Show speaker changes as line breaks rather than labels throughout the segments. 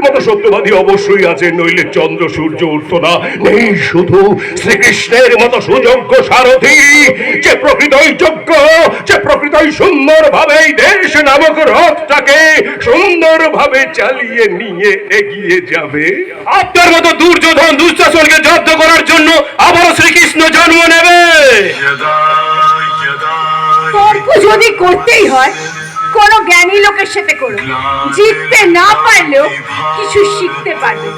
মতো সত্যবাদী অবশ্যই আছে, নইলে চন্দ্র সূর্য উঠত না। নেই শুধু শ্রীকৃষ্ণের মতো সুযোগ্য সারথি, যে প্রকৃতই যোগ্য, যে প্রকৃতই সুন্দরভাবে এই দেশ নামক রথটাকে সুন্দরভাবে চালিয়ে নিয়ে এগিয়ে যাবে।
আপনার মতো দুর্যোধন দুঃশাসনকে জব্দ করার জন্য আবারও শ্রীকৃষ্ণ জন্ম নেবে।
তর্ক যদি করতেই হয় কোন জ্ঞানী লোকের সাথে করো, জিততে না পারলেও কিছু শিখতে পারবে।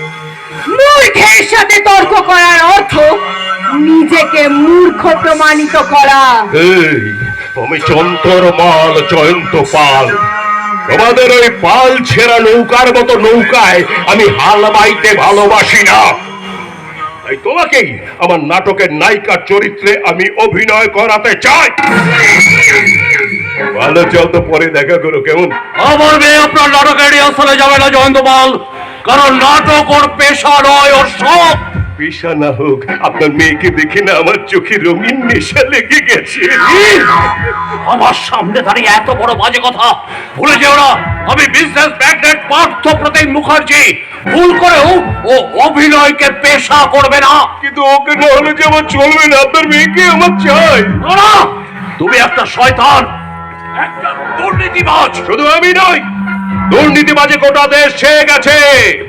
মূর্খের সাথে তর্ক করার অর্থ নিজেকে মূর্খ প্রমাণিত করা।
আমি চন্তর মাল জয়ন্ত পাল, তোমাদের ওই পাল ছেঁড়া নৌকার মতো নৌকায় আমি হাল বাইতে ভালোবাসি না। তাই তোমাকেই আমার নাটকের নায়িকার চরিত্রে আমি অভিনয় করাতে চাই। ভালো, চল তো পরে দেখা করো, কেমন?
আমার মেয়ে আপনার নাটকের রিহার্সালে যাবে না জয়ন্ত পাল, কারণ নাটক ওর পেশা নয়, ওর শখ।
পেশা না হোক, আপনার মেয়েকে দেখে না আমার চোখে রঙিন নেশা লেগে গেছে।
আমার সামনে দাঁড়িয়ে এত বড় বাজে কথা! ভুলে যেও না, আমি বিজনেস ম্যাগনেট পার্থ প্রতিম মুখার্জি। ভুল করেও ও অভিনয়কে পেশা করবে না।
কিন্তু ওকে না হলে যে আমার চলবে না, আপনার মেয়েকে আমার চাই।
না, তুমি একটা শয়তান, একটা দুর্নীতিবাজ।
শুধু আমি নই, দুর্নীতিবাজে গোটা দেশ ছেয়ে গেছে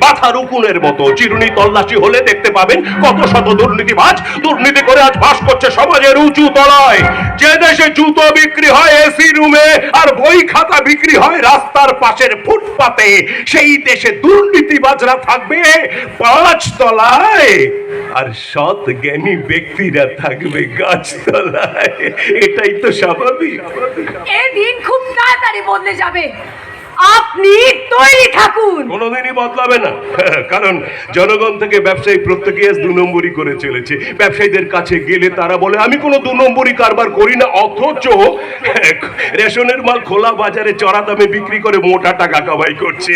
মাথার উকুনের মতো। চিরুনি তল্লাশি হলে দেখতে পাবেন কত শত দুর্নীতিবাজ দুর্নীতি করে আজ বাস করছে সমাজের উঁচু তলায়। যে দেশে জুতো বিক্রি হয় এসি রুমে আর বই খাতা বিক্রি হয় রাস্তার পাশের ফুটপাতে, সেই দেশে দুর্নীতিবাজরা থাকবে 5 তলায় আর সৎ জ্ঞানী ব্যক্তিরা থাকবে গাছতলায়। এটাই তো স্বাভাবিক।
এই দিন খুব তাড়াতাড়ি বদলে যাবে, আপনি তৈরি থাকুন।
কোনোদিনই বদলাবে না, কারণ জনগণ থেকে ব্যবসায়ী প্রত্যেকে 2 নম্বরই করে চলেছে। ব্যবসায়ীদের কাছে গেলে তারা বলে আমি কোনো 2 নম্বরই কারবার করি না, অথচ রেশনের মাল খোলা বাজারে চড়া দামে বিক্রি করে মোটা টাকা কামাই করছে।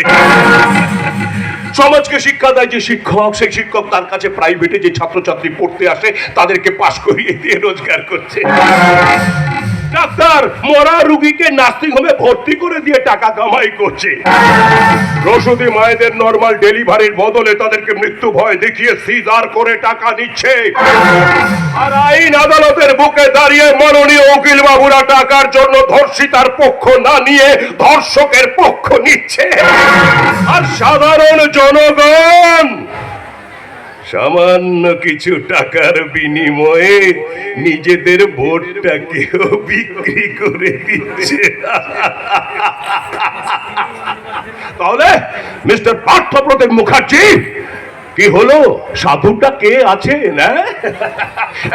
সমাজকে শিক্ষা দেয় যে শিক্ষক, সেই শিক্ষক তার কাছে প্রাইভেটে যে ছাত্রছাত্রী পড়তে আসে তাদেরকে পাশ করিয়ে দিয়ে রোজগার করছে। ডাক্তার মরা রুগীকে নার্সিং হোমে ভর্তি করে দিয়ে টাকা কামাই করছে। প্রসূতি মায়েদের নরমাল ডেলিভারির বদলে তাদেরকে মৃত্যু ভয় দেখিয়ে সিজার করে টাকা নিচ্ছে। আর আইন আদালতের বুকে দাঁড়িয়ে মাননীয় উকিল বাবুরা টাকার জন্য ধর্ষিতার পক্ষ না নিয়ে ধর্ষকের পক্ষ নিচ্ছে। আর সাধারণ জনগণ সামান্য কিছু টাকার বিনিময়ে নিজেদের ভোটটাকেও বিক্রি করে দিচ্ছে। তাহলে মিস্টার পার্থ প্রতিম মুখার্জি, কি হলো? সাধুটা কে আছে না?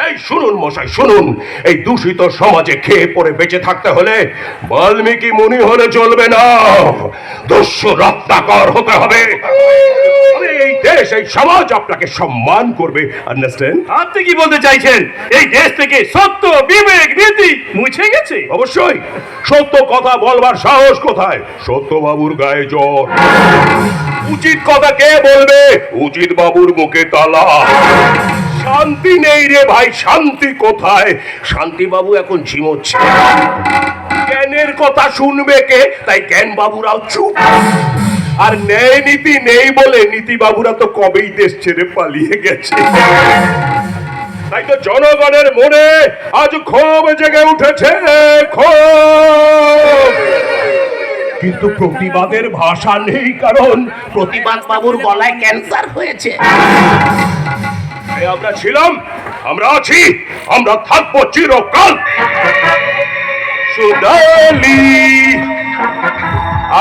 এই শুনুন মশাই, শুনুন, এই দূষিত সমাজে খেয়ে পরে বেঁচে থাকতে হলে বাল্মীকি মুনি হলে চলবে না, দস্যু রত্নাকর হতে হবে। এই দেশ, এই সমাজ আপনাকে সম্মান করবে। আন্ডারস্ট্যান্ড?
আপনি কি বলতে চাইছেন এই দেশ থেকে সত্য, বিবেক, নীতি মুছে গেছে?
অবশ্যই। সত্য কথা বলবার সাহস কোথায়? সত্যবাবুর গায়ে জ্বর। উচিত কথা কে বলবে? উচিত বাবুর মুখে তালা। শান্তি নেই রে ভাই, শান্তি কোথায়? শান্তি বাবু এখন ঝিমোচ্ছে। জ্ঞানের কথা শুনবে কে? তাই জ্ঞান বাবুরাও চুপ। আর ন্যায় নীতি নেই বলে নীতি বাবুরা তো কবেই দেশ ছেড়ে পালিয়ে গেছে। তাই তো জনগণের মনে আজ ক্ষোভ জেগে উঠেছে, ক্ষোভ। কিন্তু প্রতিবাদের ভাষা নেই, কারণ প্রতিবাদ বাবুর গলায় ক্যান্সার হয়েছে। আমরা ছিলাম, আমরা আছি, আমরা থাকবো চিরকাল। সোনালি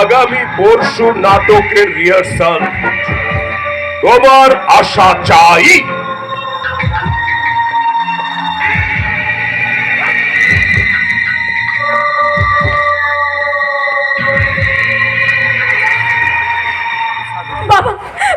আগামী পরশু নাটকের রিহার্সাল, তোমার আশা চাই।
বাবা,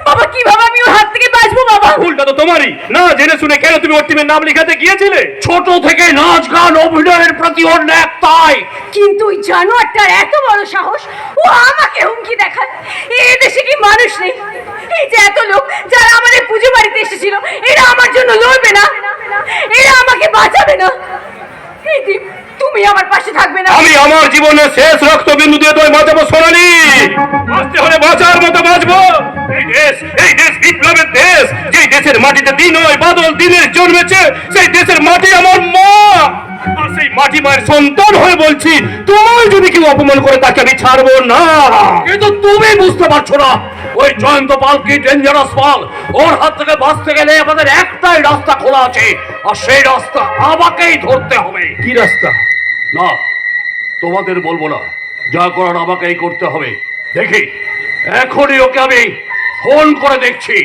বাবা কিভাবে আমি ওর হাত থেকে বাঁচবো? বাবা,
ভুলটা তো তোমারই। না জেনে শুনে কেন তুমি ওর টিমের নাম লেখাতে গিয়েছিলে? ছোট থেকে নাচ গান অভিনয়ের প্রতি ওর ন্যাক তাই।
কিন্তু ওই জানোয়ারটার এত বড় সাহস, ও আমাকে হুমকি দেখায়। এই দেশে কি মানুষ নেই? এই যে এত লোক যারা আমাদের পুজো বাড়িতে এসেছিল, এরা আমার জন্য লড়বে না? এরা আমাকে বাঁচাবে না? এই দীপ, তুমি আমার পাশে থাকবে না?
আমি আমার জীবনের শেষ রক্তবিন্দু দিয়ে তোয় বাঁচাবো সোনালি। বাঁচতে হলে বাঁচার মতো বাঁচবো।
এই দেশ বিপ্লবের দেশ, যে দেশের মাটিতে দিন হয় বাদল দিনের জন্মেছে, সেই দেশের মাটি আমার মা। আর সেই মাটি মায়ের সন্তান হয়ে বলছি, তোমার যদি কেউ অপমান করে তাকে আমি ছাড়বো না।
কিন্তু তুমি বুঝতে পারছো না, ওই জয়ন্ত পাল কি ডেঞ্জারাস পাল। ওর হাত থেকে বাঁচতে গেলে আমাদের একটাই রাস্তা খোলা আছে, আর সেই রাস্তা আমাকেই ধরতে হবে।
কি রাস্তা?
না, তোমাদের বলবো না, যা করার আমাকেই করতে হবে। দেখি, এখনই ওকে আমি ফোন করে দেখছি।